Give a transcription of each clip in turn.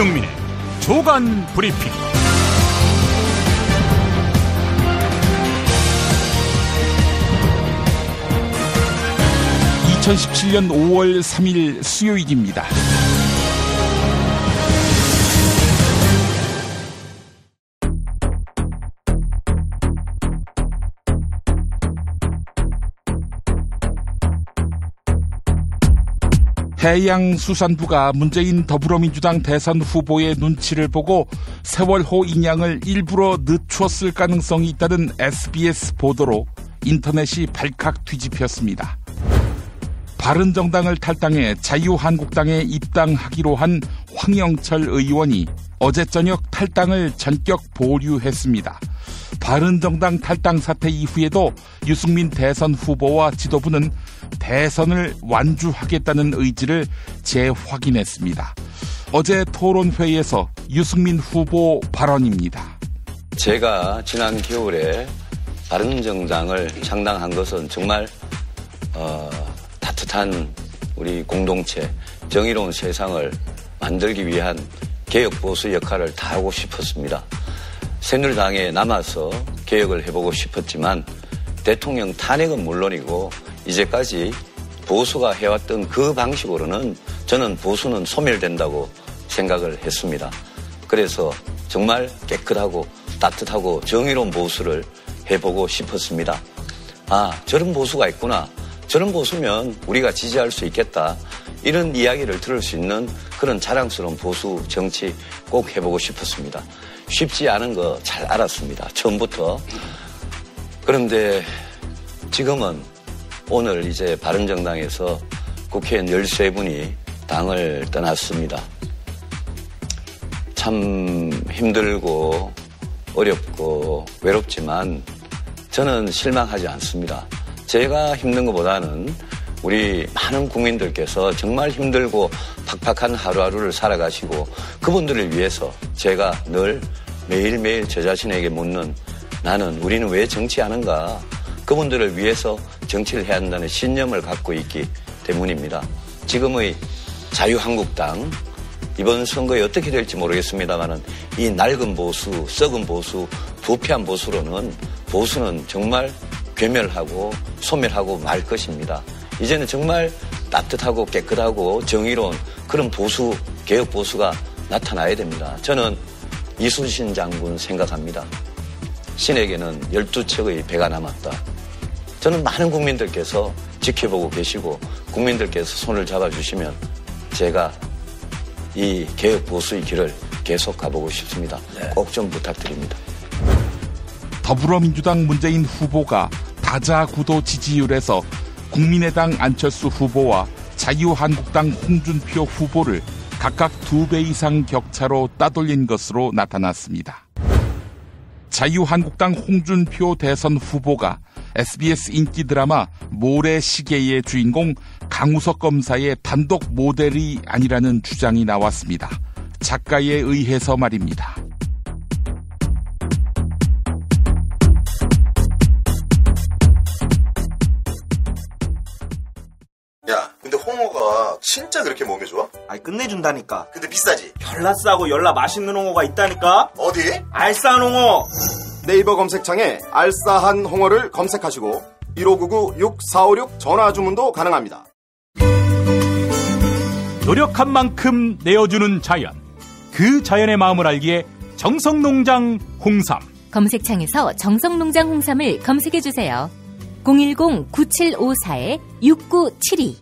김용민의 조간 브리핑. 2017년 5월 3일 수요일입니다. 해양수산부가 문재인 더불어민주당 대선 후보의 눈치를 보고 세월호 인양을 일부러 늦췄을 가능성이 있다는 SBS 보도로 인터넷이 발칵 뒤집혔습니다. 바른정당을 탈당해 자유한국당에 입당하기로 한 황영철 의원이 어제 저녁 탈당을 전격 보류했습니다. 바른정당 탈당 사태 이후에도 유승민 대선 후보와 지도부는 대선을 완주하겠다는 의지를 재확인했습니다. 어제 토론회에서 유승민 후보 발언입니다. 제가 지난 겨울에 바른정당을 창당한 것은 정말 따뜻한 우리 공동체, 정의로운 세상을 만들기 위한 개혁보수 역할을 다하고 싶었습니다. 새누리당에 남아서 개혁을 해보고 싶었지만 대통령 탄핵은 물론이고 이제까지 보수가 해왔던 그 방식으로는 저는 보수는 소멸된다고 생각을 했습니다. 그래서 정말 깨끗하고 따뜻하고 정의로운 보수를 해보고 싶었습니다. 아, 저런 보수가 있구나. 저런 보수면 우리가 지지할 수 있겠다. 이런 이야기를 들을 수 있는 그런 자랑스러운 보수 정치 꼭 해보고 싶었습니다. 쉽지 않은 거 잘 알았습니다. 처음부터. 그런데 지금은 오늘 이제 바른정당에서 국회의원 13분이 당을 떠났습니다. 참 힘들고 어렵고 외롭지만 저는 실망하지 않습니다. 제가 힘든 것보다는 우리 많은 국민들께서 정말 힘들고 팍팍한 하루하루를 살아가시고 그분들을 위해서 제가 늘 매일매일 저 자신에게 묻는 나는 우리는 왜 정치하는가? 그분들을 위해서 정치를 해야 한다는 신념을 갖고 있기 때문입니다. 지금의 자유한국당 이번 선거에 어떻게 될지 모르겠습니다만 이 낡은 보수, 썩은 보수, 부패한 보수로는 보수는 정말 괴멸하고 소멸하고 말 것입니다. 이제는 정말 따뜻하고 깨끗하고 정의로운 그런 보수, 개혁 보수가 나타나야 됩니다. 저는 이순신 장군 생각합니다. 신에게는 12척의 배가 남았다. 저는 많은 국민들께서 지켜보고 계시고 국민들께서 손을 잡아주시면 제가 이 개혁 보수의 길을 계속 가보고 싶습니다. 꼭 좀 부탁드립니다. 더불어민주당 문재인 후보가 다자구도 지지율에서 국민의당 안철수 후보와 자유한국당 홍준표 후보를 각각 2배 이상 격차로 따돌린 것으로 나타났습니다. 자유한국당 홍준표 대선 후보가 SBS 인기 드라마 모래시계의 주인공 강우석 검사의 단독 모델이 아니라는 주장이 나왔습니다. 작가에 의해서 말입니다. 야, 근데 홍어가 진짜 그렇게 몸에 좋아? 아니 끝내준다니까. 근데 비싸지? 열나 싸고 열나 맛있는 홍어가 있다니까. 어디? 알싸한 홍어. 네이버 검색창에 알싸한 홍어를 검색하시고 1599-6456 전화 주문도 가능합니다. 노력한 만큼 내어주는 자연, 그 자연의 마음을 알기에 정성농장 홍삼. 검색창에서 정성농장 홍삼을 검색해주세요. 010-9754-6972.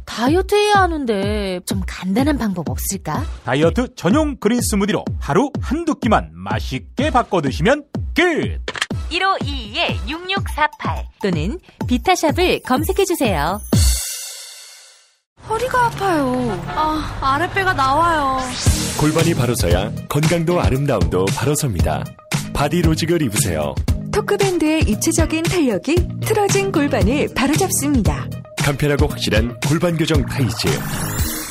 다이어트 해야 하는데 좀 간단한 방법 없을까? 다이어트 전용 그린 스무디로 하루 한두 끼만 맛있게 바꿔 드시면 끝! 1522-6648 또는 비타샵을 검색해주세요. 허리가 아파요. 아랫배가 나와요. 골반이 바로 서야 건강도 아름다움도 바로 섭니다. 바디로직을 입으세요. 토크밴드의 입체적인 탄력이 틀어진 골반을 바로잡습니다. 간편하고 확실한 골반 교정 타이즈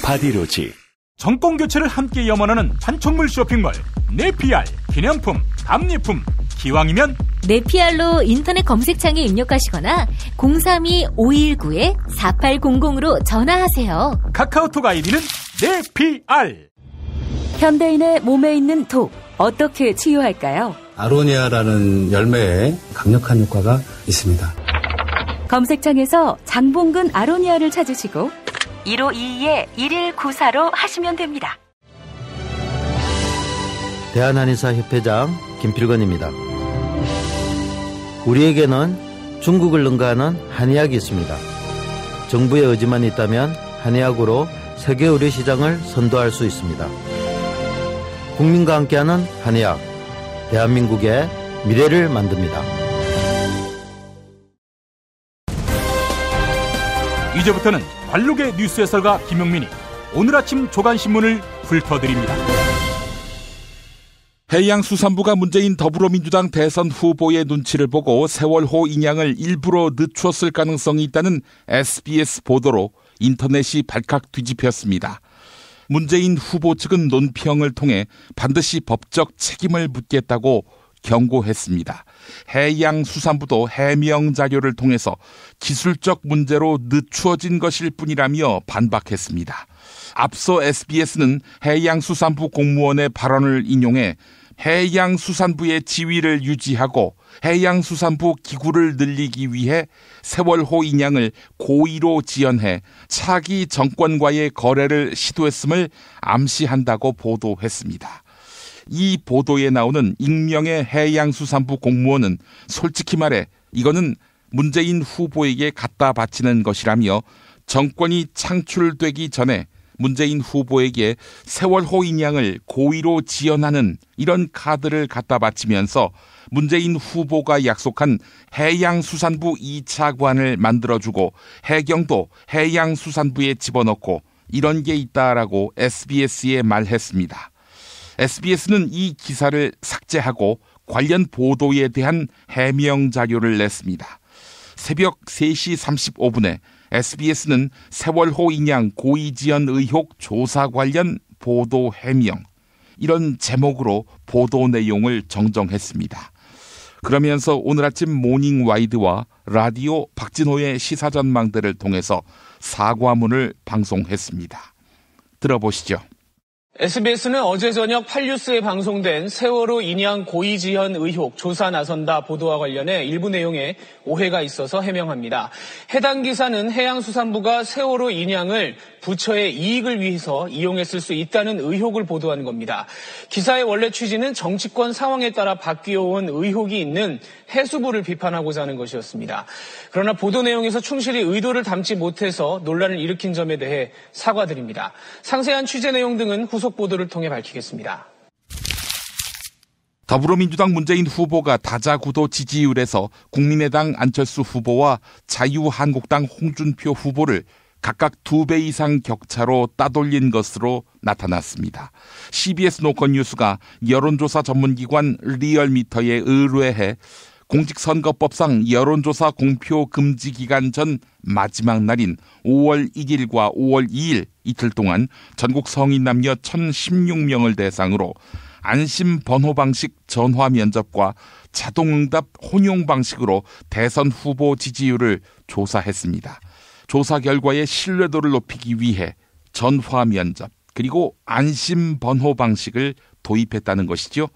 바디로직. 정권 교체를 함께 염원하는 판촉물 쇼핑몰 네피알. 기념품, 답례품, 기왕이면 네피알로 인터넷 검색창에 입력하시거나 032-519-4800으로 전화하세요. 카카오톡 아이디는 네피알. 현대인의 몸에 있는 독, 어떻게 치유할까요? 아로니아라는 열매에 강력한 효과가 있습니다. 검색창에서 장봉근 아로니아를 찾으시고 1522-1194로 하시면 됩니다. 대한한의사협회장 김필건입니다. 우리에게는 중국을 능가하는 한의학이 있습니다. 정부의 의지만 있다면 한의학으로 세계 의료 시장을 선도할 수 있습니다. 국민과 함께하는 한의학, 대한민국의 미래를 만듭니다. 이제부터는 관록의 뉴스 해설가 김용민이 오늘 아침 조간신문을 훑어드립니다. 해양수산부가 문재인 더불어민주당 대선 후보의 눈치를 보고 세월호 인양을 일부러 늦추었을 가능성이 있다는 SBS 보도로 인터넷이 발칵 뒤집혔습니다. 문재인 후보 측은 논평을 통해 반드시 법적 책임을 묻겠다고 경고했습니다. 해양수산부도 해명 자료를 통해서 기술적 문제로 늦추어진 것일 뿐이라며 반박했습니다. 앞서 SBS는 해양수산부 공무원의 발언을 인용해 해양수산부의 지위를 유지하고 해양수산부 기구를 늘리기 위해 세월호 인양을 고의로 지연해 차기 정권과의 거래를 시도했음을 암시한다고 보도했습니다. 이 보도에 나오는 익명의 해양수산부 공무원은 솔직히 말해 이거는 문재인 후보에게 갖다 바치는 것이라며 정권이 창출되기 전에 문재인 후보에게 세월호 인양을 고의로 지연하는 이런 카드를 갖다 바치면서 문재인 후보가 약속한 해양수산부 2차관을 만들어주고 해경도 해양수산부에 집어넣고 이런 게 있다라고 SBS에 말했습니다. SBS는 이 기사를 삭제하고 관련 보도에 대한 해명 자료를 냈습니다. 새벽 3시 35분에 SBS는 세월호 인양 고의 지연 의혹 조사 관련 보도 해명, 이런 제목으로 보도 내용을 정정했습니다. 그러면서 오늘 아침 모닝와이드와 라디오 박진호의 시사전망대를 통해서 사과문을 방송했습니다. 들어보시죠. SBS는 어제 저녁 8뉴스에 방송된 세월호 인양 고의지연 의혹 조사 나선다 보도와 관련해 일부 내용에 오해가 있어서 해명합니다. 해당 기사는 해양수산부가 세월호 인양을 부처의 이익을 위해서 이용했을 수 있다는 의혹을 보도하는 겁니다. 기사의 원래 취지는 정치권 상황에 따라 바뀌어온 의혹이 있는 해수부를 비판하고자 하는 것이었습니다. 그러나 보도 내용에서 충실히 의도를 담지 못해서 논란을 일으킨 점에 대해 사과드립니다. 상세한 취재 내용 등은 후속 보도를 통해 밝히겠습니다. 더불어민주당 문재인 후보가 다자구도 지지율에서 국민의당 안철수 후보와 자유한국당 홍준표 후보를 각각 2배 이상 격차로 따돌린 것으로 나타났습니다. CBS 노컷뉴스가 여론조사 전문기관 리얼미터에 의뢰해 공직선거법상 여론조사 공표 금지 기간 전 마지막 날인 5월 1일과 5월 2일 이틀 동안 전국 성인 남녀 1,016명을 대상으로 안심 번호 방식 전화 면접과 자동응답 혼용 방식으로 대선 후보 지지율을 조사했습니다. 조사 결과의 신뢰도를 높이기 위해 전화 면접 그리고 안심 번호 방식을 도입했다는 것이죠.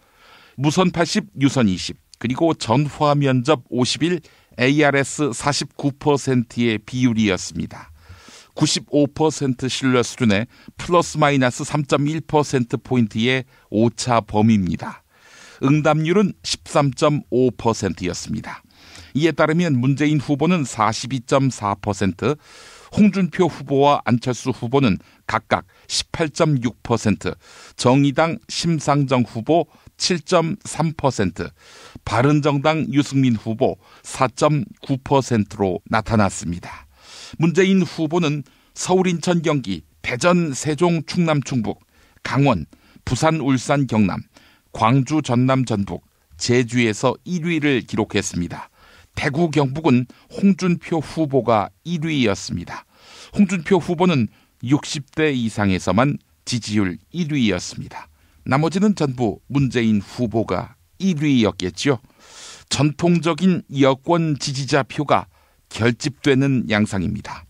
무선 80, 유선 20 그리고 전화 면접 50일 ARS 49%의 비율이었습니다. 95% 신뢰 수준의 플러스 마이너스 3.1%포인트의 오차 범위입니다. 응답률은 13.5%였습니다. 이에 따르면 문재인 후보는 42.4%, 홍준표 후보와 안철수 후보는 각각 18.6%, 정의당 심상정 후보 7.3%, 바른정당 유승민 후보 4.9%로 나타났습니다. 문재인 후보는 서울, 인천, 경기, 대전, 세종, 충남, 충북, 강원, 부산, 울산, 경남, 광주, 전남, 전북, 제주에서 1위를 기록했습니다. 대구, 경북은 홍준표 후보가 1위였습니다. 홍준표 후보는 60대 이상에서만 지지율 1위였습니다. 나머지는 전부 문재인 후보가 1위였겠죠. 전통적인 여권 지지자 표가 결집되는 양상입니다.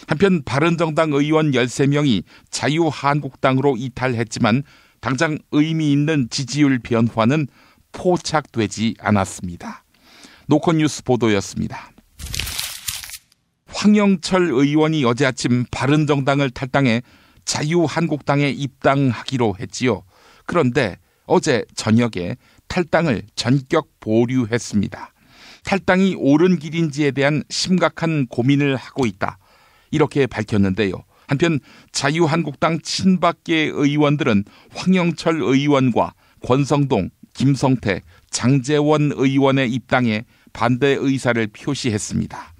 한편 바른정당 의원 13명이 자유한국당으로 이탈했지만 당장 의미 있는 지지율 변화는 포착되지 않았습니다. 노컷뉴스 보도였습니다. 황영철 의원이 어제 아침 바른정당을 탈당해 자유한국당에 입당하기로 했지요. 그런데 어제 저녁에 탈당을 전격 보류했습니다. 탈당이 옳은 길인지에 대한 심각한 고민을 하고 있다. 이렇게 밝혔는데요. 한편 자유한국당 친박계 의원들은 황영철 의원과 권성동, 김성태, 장제원 의원의 입당에 반대 의사를 표시했습니다.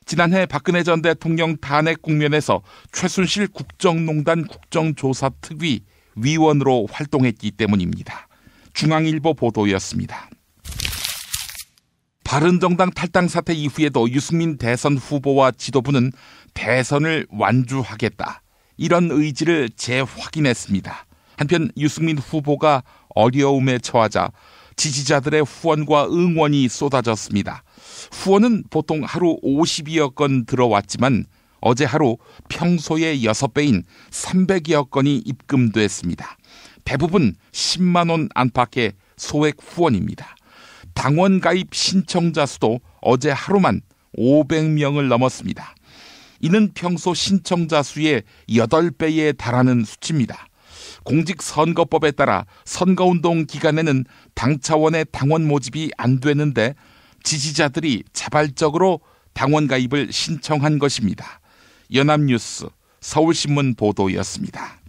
지난해 박근혜 전 대통령 탄핵 국면에서 최순실 국정농단 국정조사특위 위원으로 활동했기 때문입니다. 중앙일보 보도였습니다. 바른정당 탈당 사태 이후에도 유승민 대선 후보와 지도부는 대선을 완주하겠다. 이런 의지를 재확인했습니다. 한편 유승민 후보가 어려움에 처하자 지지자들의 후원과 응원이 쏟아졌습니다. 후원은 보통 하루 50여 건 들어왔지만 어제 하루 평소의 6배인 300여 건이 입금됐습니다. 대부분 10만 원 안팎의 소액 후원입니다. 당원 가입 신청자 수도 어제 하루만 500명을 넘었습니다. 이는 평소 신청자 수의 8배에 달하는 수치입니다. 공직선거법에 따라 선거운동 기간에는 당 차원의 당원 모집이 안 되는데 지지자들이 자발적으로 당원 가입을 신청한 것입니다. 연합뉴스, 서울신문 보도였습니다.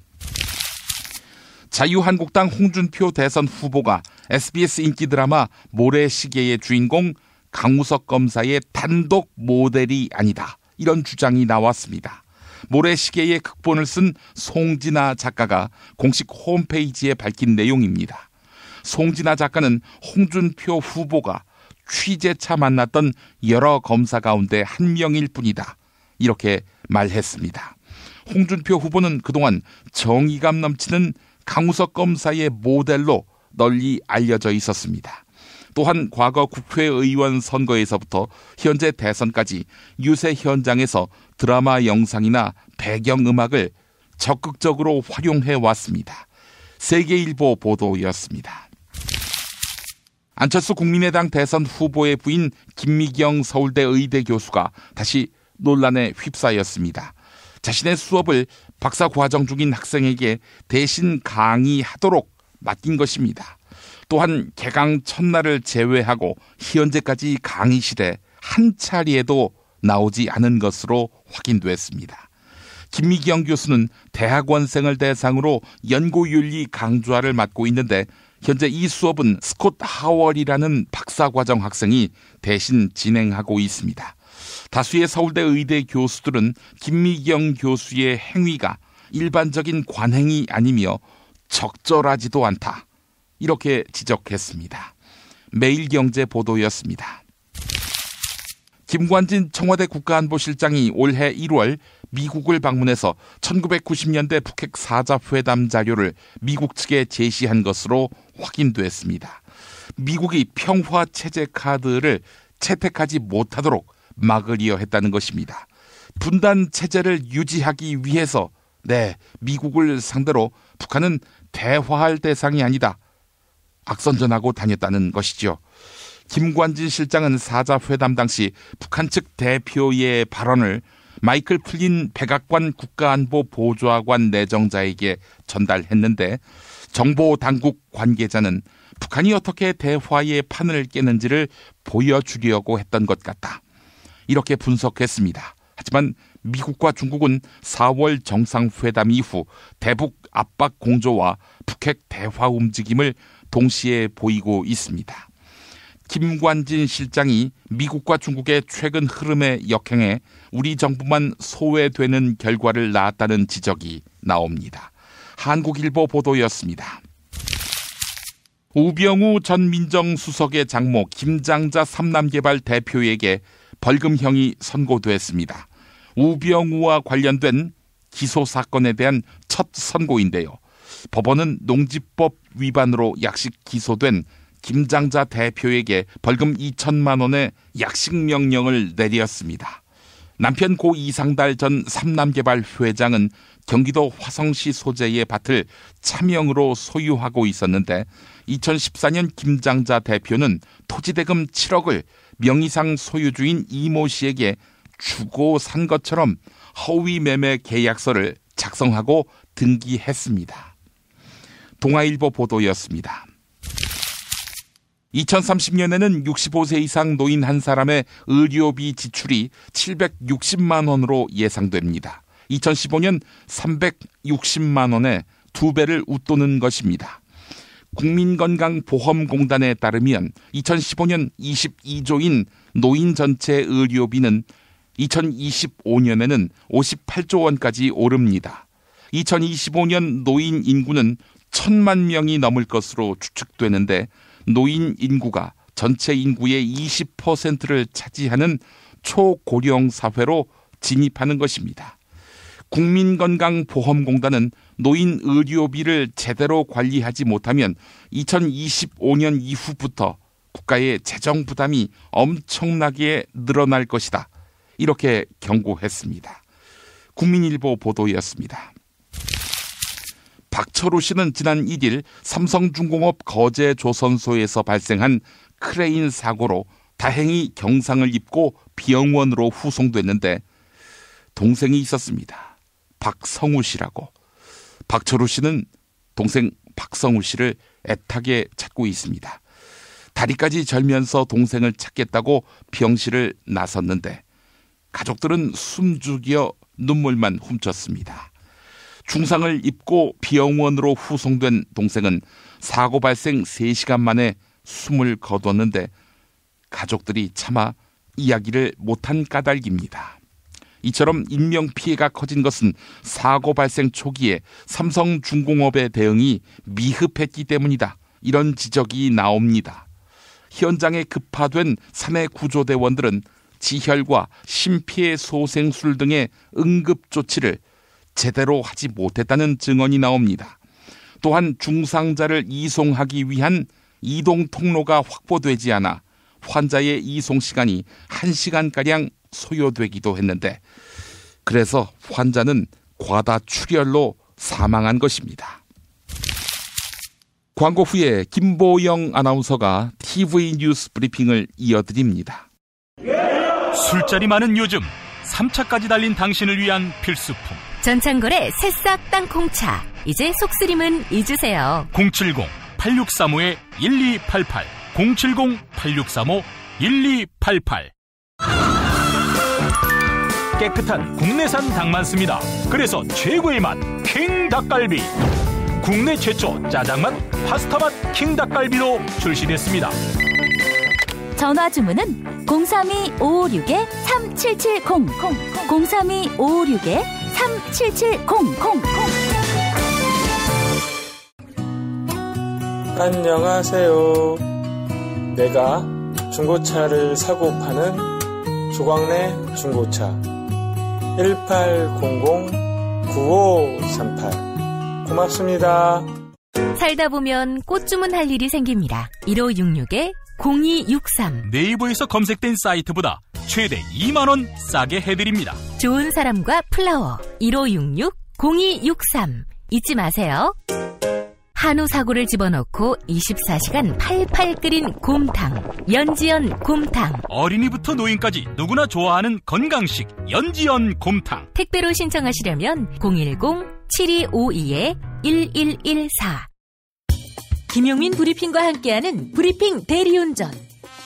자유한국당 홍준표 대선 후보가 SBS 인기 드라마 모래시계의 주인공 강우석 검사의 단독 모델이 아니다. 이런 주장이 나왔습니다. 모래시계의 극본을 쓴 송진아 작가가 공식 홈페이지에 밝힌 내용입니다. 송진아 작가는 홍준표 후보가 취재차 만났던 여러 검사 가운데 한 명일 뿐이다. 이렇게 말했습니다. 홍준표 후보는 그동안 정의감 넘치는 강우석 검사의 모델로 널리 알려져 있었습니다. 또한 과거 국회의원 선거에서부터 현재 대선까지 유세 현장에서 드라마 영상이나 배경음악을 적극적으로 활용해 왔습니다. 세계일보 보도였습니다. 안철수 국민의당 대선 후보의 부인 김미경 서울대 의대 교수가 다시 논란에 휩싸였습니다. 자신의 수업을 박사과정 중인 학생에게 대신 강의하도록 맡긴 것입니다. 또한 개강 첫날을 제외하고 현재까지 강의실에 한 차례에도 나오지 않은 것으로 확인됐습니다. 김미경 교수는 대학원생을 대상으로 연구윤리 강좌를 맡고 있는데 현재 이 수업은 스콧 하월이라는 박사과정 학생이 대신 진행하고 있습니다. 다수의 서울대 의대 교수들은 김미경 교수의 행위가 일반적인 관행이 아니며 적절하지도 않다. 이렇게 지적했습니다. 매일경제 보도였습니다. 김관진 청와대 국가안보실장이 올해 1월 미국을 방문해서 1990년대 북핵 4자 회담 자료를 미국 측에 제시한 것으로 확인됐습니다. 미국이 평화체제 카드를 채택하지 못하도록 막으려 했다는 것입니다. 분단 체제를 유지하기 위해서 미국을 상대로 북한은 대화할 대상이 아니다. 악선전하고 다녔다는 것이죠. 김관진 실장은 4자 회담 당시 북한 측 대표의 발언을 마이클 플린 백악관 국가안보보좌관 내정자에게 전달했는데 정보당국 관계자는 북한이 어떻게 대화의 판을 깨는지를 보여주려고 했던 것 같다. 이렇게 분석했습니다. 하지만 미국과 중국은 4월 정상회담 이후 대북 압박 공조와 북핵 대화 움직임을 동시에 보이고 있습니다. 김관진 실장이 미국과 중국의 최근 흐름에 역행해 우리 정부만 소외되는 결과를 낳았다는 지적이 나옵니다. 한국일보 보도였습니다. 우병우 전 민정수석의 장모 김장자 삼남개발 대표에게 벌금형이 선고됐습니다. 우병우와 관련된 기소 사건에 대한 첫 선고인데요. 법원은 농지법 위반으로 약식 기소된 김장자 대표에게 벌금 2천만 원의 약식 명령을 내렸습니다. 남편 고 이상달 전 삼남개발 회장은 경기도 화성시 소재의 밭을 차명으로 소유하고 있었는데 2014년 김장자 대표는 토지대금 7억을 명의상 소유주인 이모 씨에게 주고 산 것처럼 허위 매매 계약서를 작성하고 등기했습니다. 동아일보 보도였습니다. 2030년에는 65세 이상 노인 한 사람의 의료비 지출이 760만 원으로 예상됩니다. 2015년 360만 원에 2배를 웃도는 것입니다. 국민건강보험공단에 따르면 2015년 22조인 노인 전체 의료비는 2025년에는 58조 원까지 오릅니다. 2025년 노인 인구는 1,000만 명이 넘을 것으로 추측되는데 노인 인구가 전체 인구의 20%를 차지하는 초고령 사회로 진입하는 것입니다. 국민건강보험공단은 노인 의료비를 제대로 관리하지 못하면 2025년 이후부터 국가의 재정 부담이 엄청나게 늘어날 것이다. 이렇게 경고했습니다. 국민일보 보도였습니다. 박철우 씨는 지난 1일 삼성중공업 거제조선소에서 발생한 크레인 사고로 다행히 경상을 입고 병원으로 후송됐는데 동생이 있었습니다. 박성우 씨라고. 박철우 씨는 동생 박성우 씨를 애타게 찾고 있습니다. 다리까지 절면서 동생을 찾겠다고 병실을 나섰는데 가족들은 숨죽여 눈물만 훔쳤습니다. 중상을 입고 병원으로 후송된 동생은 사고 발생 3시간 만에 숨을 거뒀는데 가족들이 차마 이야기를 못한 까닭입니다. 이처럼 인명피해가 커진 것은 사고 발생 초기에 삼성중공업의 대응이 미흡했기 때문이다. 이런 지적이 나옵니다. 현장에 급파된 사내구조대원들은 지혈과 심폐소생술 등의 응급조치를 제대로 하지 못했다는 증언이 나옵니다. 또한 중상자를 이송하기 위한 이동 통로가 확보되지 않아 환자의 이송 시간이 1시간가량 소요되기도 했는데 그래서 환자는 과다 출혈로 사망한 것입니다. 광고 후에 김보영 아나운서가 TV 뉴스 브리핑을 이어드립니다. 술자리 많은 요즘 3차까지 달린 당신을 위한 필수품 전창걸의 새싹 땅콩차. 이제 속쓰림은 잊으세요. 070-8635-1288 070-8635-1288 깨끗한 국내산 닭만 씁니다. 그래서 최고의 맛 킹 닭갈비. 국내 최초 짜장맛 파스타맛 킹 닭갈비로 출시됐습니다. 전화 주문은 032-556-3770 032-556-3770. 안녕하세요. 내가 중고차를 사고 파는 조광래 중고차 1800-9538 고맙습니다. 살다 보면 꽃 주문할 일이 생깁니다. 1566-0263 네이버에서 검색된 사이트보다 최대 2만원 싸게 해드립니다. 좋은 사람과 플라워 1566-0263 잊지 마세요. 한우 사고를 집어넣고 24시간 팔팔 끓인 곰탕 연지연 곰탕. 어린이부터 노인까지 누구나 좋아하는 건강식 연지연 곰탕. 택배로 신청하시려면 010-7252-1114 김용민 브리핑과 함께하는 브리핑 대리운전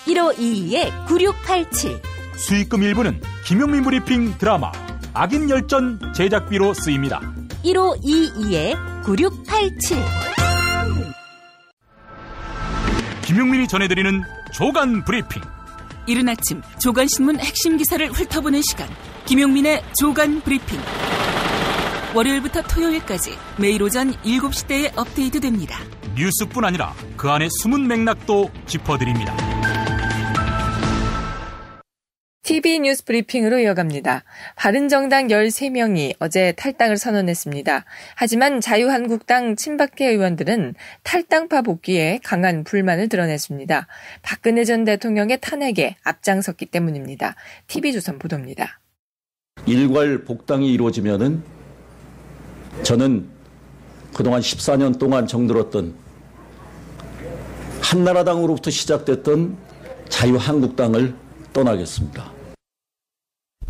1522-9687 수익금 일부는 김용민 브리핑 드라마 악인 열전 제작비로 쓰입니다. 1522-9687 김용민이 전해드리는 조간 브리핑. 이른 아침 조간신문 핵심 기사를 훑어보는 시간, 김용민의 조간 브리핑. 월요일부터 토요일까지 매일 오전 7시대에 업데이트됩니다. 뉴스뿐 아니라 그 안에 숨은 맥락도 짚어드립니다. TV 뉴스 브리핑으로 이어갑니다. 바른정당 13명이 어제 탈당을 선언했습니다. 하지만 자유한국당 친박계 의원들은 탈당파 복귀에 강한 불만을 드러냈습니다. 박근혜 전 대통령의 탄핵에 앞장섰기 때문입니다. TV조선 보도입니다. 일괄 복당이 이루어지면은 저는 그동안 14년 동안 정들었던 한나라당으로부터 시작됐던 자유한국당을 떠나겠습니다.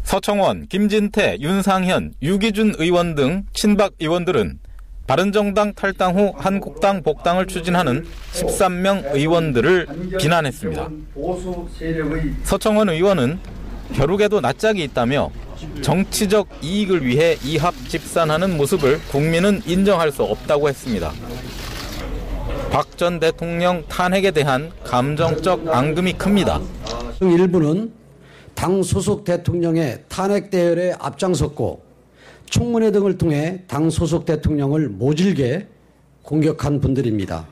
서청원, 김진태, 윤상현, 유기준 의원 등 친박 의원들은 바른정당 탈당 후 한국당 복당을 추진하는 13명 의원들을 비난했습니다. 서청원 의원은 벼룩에도 낯짝이 있다며 정치적 이익을 위해 이합 집산하는 모습을 국민은 인정할 수 없다고 했습니다. 박 전 대통령 탄핵에 대한 감정적 앙금이 큽니다. 일부는 당 소속 대통령의 탄핵 대열에 앞장섰고 청문회 등을 통해 당 소속 대통령을 모질게 공격한 분들입니다.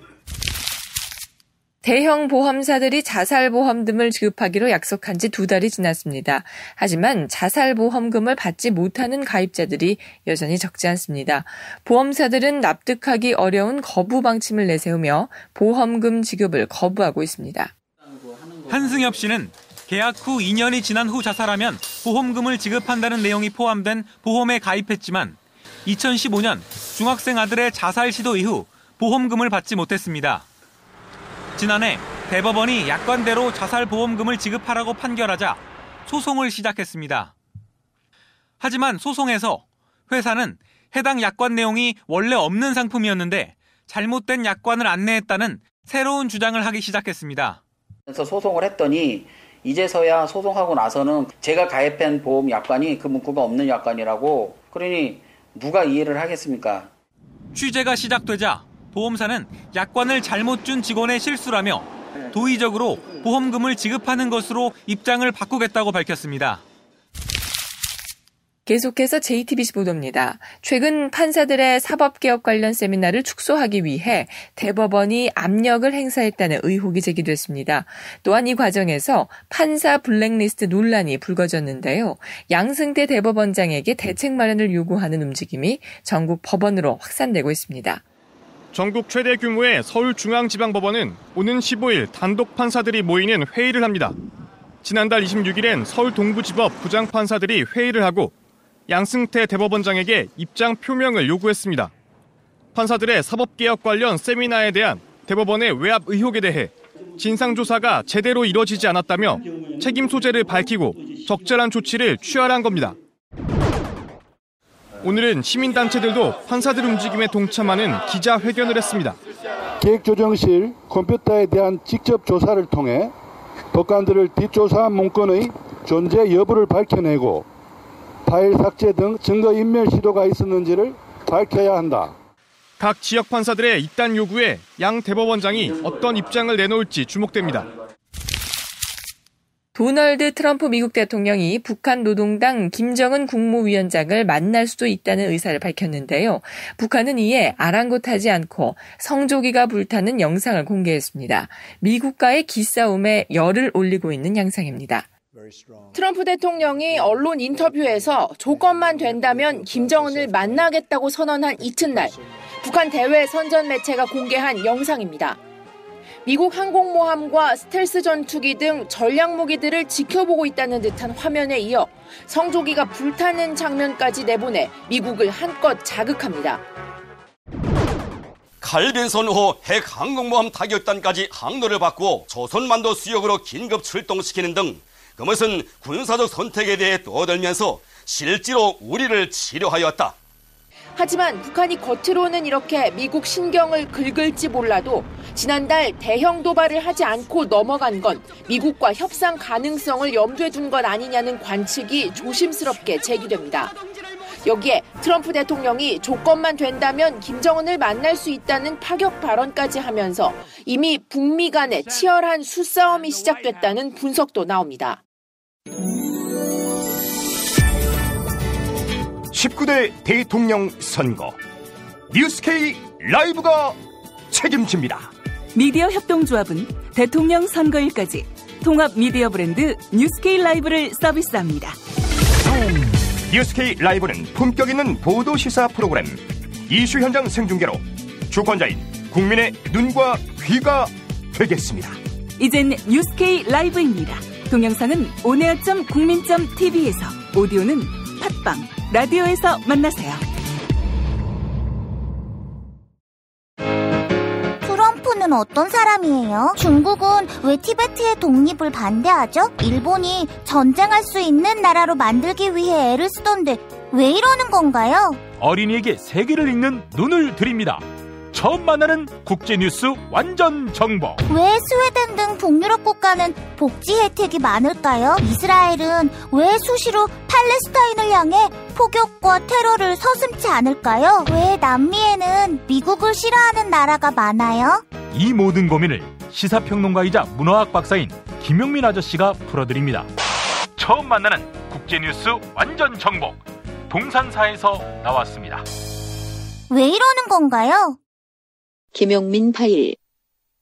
대형 보험사들이 자살보험 등을 지급하기로 약속한 지 2달이 지났습니다. 하지만 자살보험금을 받지 못하는 가입자들이 여전히 적지 않습니다. 보험사들은 납득하기 어려운 거부 방침을 내세우며 보험금 지급을 거부하고 있습니다. 한승엽 씨는 계약 후 2년이 지난 후 자살하면 보험금을 지급한다는 내용이 포함된 보험에 가입했지만 2015년 중학생 아들의 자살 시도 이후 보험금을 받지 못했습니다. 지난해 대법원이 약관대로 자살보험금을 지급하라고 판결하자 소송을 시작했습니다. 하지만 소송에서 회사는 해당 약관 내용이 원래 없는 상품이었는데 잘못된 약관을 안내했다는 새로운 주장을 하기 시작했습니다. 그래서 소송을 했더니 이제서야 소송하고 나서는 제가 가입한 보험 약관이 그 문구가 없는 약관이라고, 그러니 누가 이해를 하겠습니까? 취재가 시작되자 보험사는 약관을 잘못 준 직원의 실수라며 도의적으로 보험금을 지급하는 것으로 입장을 바꾸겠다고 밝혔습니다. 계속해서 JTBC 보도입니다. 최근 판사들의 사법개혁 관련 세미나를 축소하기 위해 대법원이 압력을 행사했다는 의혹이 제기됐습니다. 또한 이 과정에서 판사 블랙리스트 논란이 불거졌는데요. 양승태 대법원장에게 대책 마련을 요구하는 움직임이 전국 법원으로 확산되고 있습니다. 전국 최대 규모의 서울중앙지방법원은 오는 15일 단독 판사들이 모이는 회의를 합니다. 지난달 26일엔 서울 동부지법 부장판사들이 회의를 하고 양승태 대법원장에게 입장 표명을 요구했습니다. 판사들의 사법개혁 관련 세미나에 대한 대법원의 외압 의혹에 대해 진상조사가 제대로 이뤄지지 않았다며 책임 소재를 밝히고 적절한 조치를 취하라는 겁니다. 오늘은 시민단체들도 판사들 움직임에 동참하는 기자회견을 했습니다. 계획조정실 컴퓨터에 대한 직접 조사를 통해 법관들을 뒷조사한 문건의 존재 여부를 밝혀내고 파일 삭제 등 증거인멸 시도가 있었는지를 밝혀야 한다. 각 지역 판사들의 입단 요구에 양 대법원장이 어떤 입장을 내놓을지 주목됩니다. 도널드 트럼프 미국 대통령이 북한 노동당 김정은 국무위원장을 만날 수도 있다는 의사를 밝혔는데요. 북한은 이에 아랑곳하지 않고 성조기가 불타는 영상을 공개했습니다. 미국과의 기싸움에 열을 올리고 있는 양상입니다. 트럼프 대통령이 언론 인터뷰에서 조건만 된다면 김정은을 만나겠다고 선언한 이튿날 북한 대외 선전 매체가 공개한 영상입니다. 미국 항공모함과 스텔스 전투기 등 전략 무기들을 지켜보고 있다는 듯한 화면에 이어 성조기가 불타는 장면까지 내보내 미국을 한껏 자극합니다. 칼빈선호 핵 항공모함 타격단까지 항로를 바꾸어 조선만도 수역으로 긴급 출동시키는 등 그것은 군사적 선택에 대해 떠들면서 실제로 우리를 치료하였다. 하지만 북한이 겉으로는 이렇게 미국 신경을 긁을지 몰라도 지난달 대형 도발을 하지 않고 넘어간 건 미국과 협상 가능성을 염두에 둔 것 아니냐는 관측이 조심스럽게 제기됩니다. 여기에 트럼프 대통령이 조건만 된다면 김정은을 만날 수 있다는 파격 발언까지 하면서 이미 북미 간의 치열한 수싸움이 시작됐다는 분석도 나옵니다. 19대 대통령 선거 뉴스K 라이브가 책임집니다. 미디어 협동조합은 대통령 선거일까지 통합 미디어 브랜드 뉴스K 라이브를 서비스합니다. 뉴스K 라이브는 품격 있는 보도 시사 프로그램, 이슈 현장 생중계로 주권자인 국민의 눈과 귀가 되겠습니다. 이젠 뉴스K 라이브입니다. 동영상은 온에어.국민.tv에서, 오디오는 팟빵 라디오에서 만나세요. 트럼프는 어떤 사람이에요? 중국은 왜 티베트의 독립을 반대하죠? 일본이 전쟁할 수 있는 나라로 만들기 위해 애를 쓰던데 왜 이러는 건가요? 어린이에게 세계를 읽는 눈을 드립니다. 처음 만나는 국제뉴스 완전 정보. 왜 스웨덴 등 북유럽 국가는 복지 혜택이 많을까요? 이스라엘은 왜 수시로 팔레스타인을 향해 폭격과 테러를 서슴지 않을까요? 왜 남미에는 미국을 싫어하는 나라가 많아요? 이 모든 고민을 시사평론가이자 문화학 박사인 김용민 아저씨가 풀어드립니다. 처음 만나는 국제뉴스 완전 정보. 동산사에서 나왔습니다. 왜 이러는 건가요? 김용민 파일.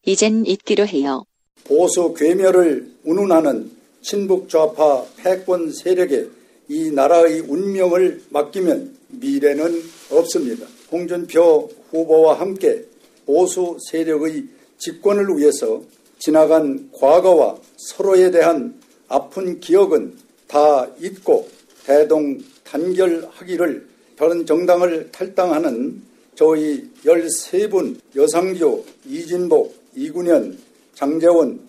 이젠 잊기로 해요. 보수 괴멸을 운운하는 친북 좌파 패권 세력에 이 나라의 운명을 맡기면 미래는 없습니다. 홍준표 후보와 함께 보수 세력의 집권을 위해서 지나간 과거와 서로에 대한 아픈 기억은 다 잊고 대동단결하기를 바른정당을 탈당하는 저희 13분 여상규, 이진복, 이군현, 장재원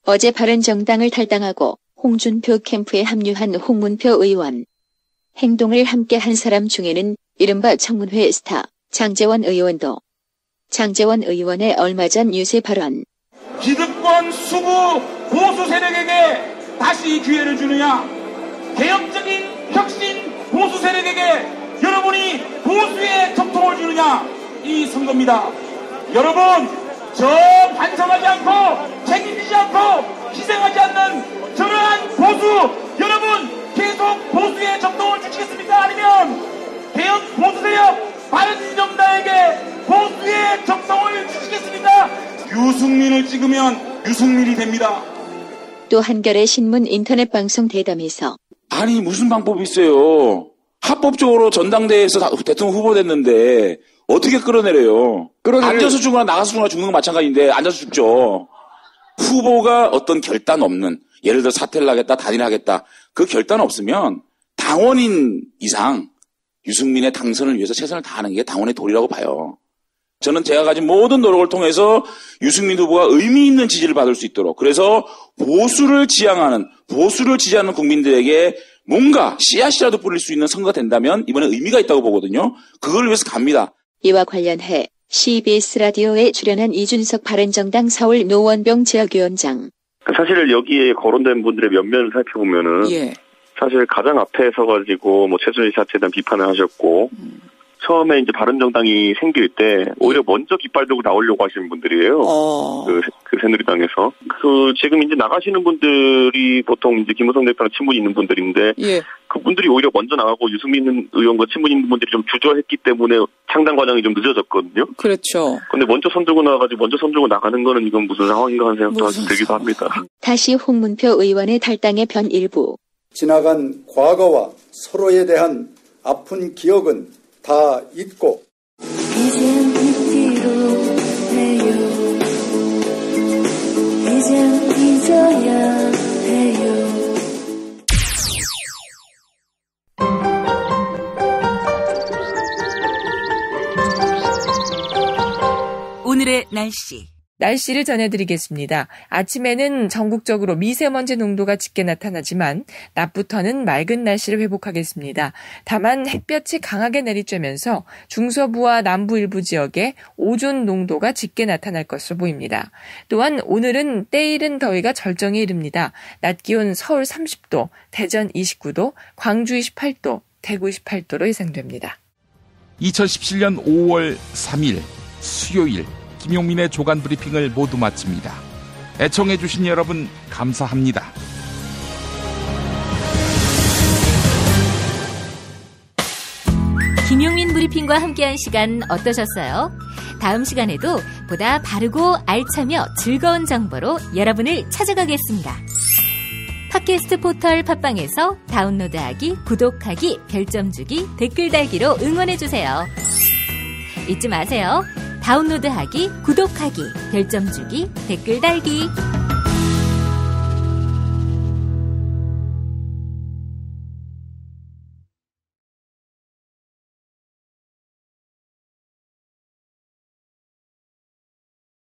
어제 바른정당을 탈당하고 홍준표 캠프에 합류한 홍문표 의원. 행동을 함께 한 사람 중에는 이른바 청문회 스타 장재원 의원도. 장재원 의원의 얼마 전 유세 발언. 기득권 수구 보수 세력에게 다시 기회를 주느냐, 개혁적인 혁신 보수 세력에게 여러분이 보수의 적통을 주느냐, 이 선거입니다. 여러분, 저 반성하지 않고 책임지지 않고 희생하지 않는 저러한 보수, 여러분 계속 보수의 적통을 주시겠습니까? 아니면 개혁 보수세력 바른정당에게 보수의 적통을 주시겠습니까? 유승민을 찍으면 유승민이 됩니다. 또 한겨레 신문 인터넷 방송 대담에서 아니 무슨 방법이 있어요. 합법적으로 전당대회에서 대통령 후보 됐는데 어떻게 끌어내려요? 앉아서 죽거나 나가서 죽거나 죽는 건 마찬가지인데 앉아서 죽죠. 후보가 어떤 결단 없는, 예를 들어 사퇴를 하겠다, 단일을 하겠다, 그 결단 없으면 당원인 이상 유승민의 당선을 위해서 최선을 다하는 게 당원의 도리라고 봐요. 저는 제가 가진 모든 노력을 통해서 유승민 후보가 의미 있는 지지를 받을 수 있도록, 그래서 보수를 지향하는, 보수를 지지하는 국민들에게 뭔가 씨앗이라도 뿌릴 수 있는 선거가 된다면 이번에 의미가 있다고 보거든요. 그걸 위해서 갑니다. 이와 관련해 CBS 라디오에 출연한 이준석 바른정당 서울 노원병 지역위원장. 사실 여기에 거론된 분들의 면면을 살펴보면은 사실 가장 앞에 서가지고 뭐 최순실 사태에 대한 비판을 하셨고 처음에 이제 바른정당이 생길 때 오히려 먼저 깃발 들고 나오려고 하시는 분들이에요. 그 새누리당에서. 지금 이제 나가시는 분들이 보통 이제 김무성 대표랑 친분이 있는 분들인데 그분들이 오히려 먼저 나가고 유승민 의원과 친분이 있는 분들이 좀 주저했기 때문에 창당 과정이 좀 늦어졌거든요. 그렇죠. 근데 먼저 손들고 나가는 거는 이건 무슨 상황인가 하는 생각도 들기도 합니다. 다시 홍문표 의원의 탈당의 편 일부. 지나간 과거와 서로에 대한 아픈 기억은 다 잊고 이젠 잊어야 해요. 오늘의 날씨. 날씨를 전해드리겠습니다. 아침에는 전국적으로 미세먼지 농도가 짙게 나타나지만 낮부터는 맑은 날씨를 회복하겠습니다. 다만 햇볕이 강하게 내리쬐면서 중서부와 남부 일부 지역에 오존 농도가 짙게 나타날 것으로 보입니다. 또한 오늘은 때이른 더위가 절정에 이릅니다. 낮 기온 서울 30도, 대전 29도, 광주 28도, 대구 28도로 예상됩니다. 2017년 5월 3일 수요일 김용민의 조간 브리핑을 모두 마칩니다. 애청해주신 여러분 감사합니다. 김용민 브리핑과 함께한 시간 어떠셨어요? 다음 시간에도 보다 바르고 알차며 즐거운 정보로 여러분을 찾아가겠습니다. 팟캐스트 포털 팟빵에서 다운로드하기, 구독하기, 별점 주기, 댓글 달기로 응원해주세요. 잊지 마세요. 다운로드하기, 구독하기, 별점 주기, 댓글 달기.